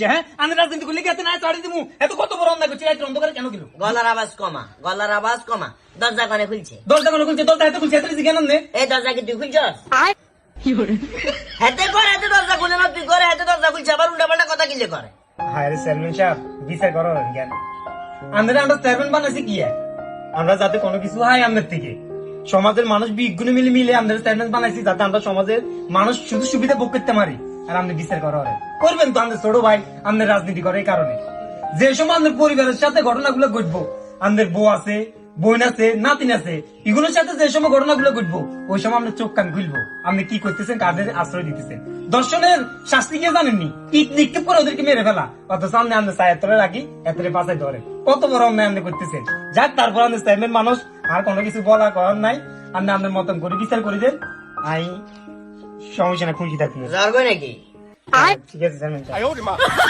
হ্যাঁ আমি রাজনীতি করলে কি এত না ছাড়ি দিমু এত কত বড় অন্যায় করছি রাত অন্ধকারে কেন গেল গলার আওয়াজ কমা, গলার আওয়াজ কমা। দরজা কানে খুলছে, দরজা কোনো খুলছে দরজা এত খুলছে এত জ্ঞান নেই এই দরজা কি তুই খুলছস? হাতে কর, হাতে দরজা খুলে না, তুই করে হাতে দরজা খুলছে, আবার উল্টা পাল্টা কথা কিলে করে। হায় রে চেয়ারম্যান সাহেব বিচার করো জ্ঞান আমরা চেয়ারম্যান বানাইছি কি আমরা যাতে কোনো কিছু হয় আমাদের থেকে সমাজের মানুষ বিজ্ঞানী মিলে মিলে আমাদের চেয়ারম্যান বানাইছি যাতে আমরা সমাজের মানুষ শুধু সুবিধা ভোগ করতে পারি আর আমাদের বিচার করা হয় করবেন তো আমাদের ছোট ভাই আমাদের রাজনীতি করে এই কারণে যে সময় আমাদের পরিবারের সাথে ঘটনাগুলো ঘটবো আমাদের বউ আছে বোন আছে নাতিন আছে এগুলোর সাথে যে সময় ঘটনাগুলো ঘটবো ওই সময় আমরা চোখ কান খুলবো আপনি কি করতেছেন কাদের আশ্রয় দিতেছেন দর্শনের শাস্তি কে জানেননি ইট নিক্ষেপ করে ওদেরকে মেরে ফেলা অত সামনে আমাদের ছায়ের তলে রাখি এতরে পাশায় ধরে কত বড় অন্যায় আপনি করতেছেন যাক তারপর আমাদের চেয়ারম্যান মানুষ আর কোনো কিছু বলা করার নাই আপনি আমাদের মতন করে বিচার করে দেন আই সমস্যা না খুশি থাকবেন জ্বর গো নাকি? ঠিক আছে চেয়ারম্যান সাহেব।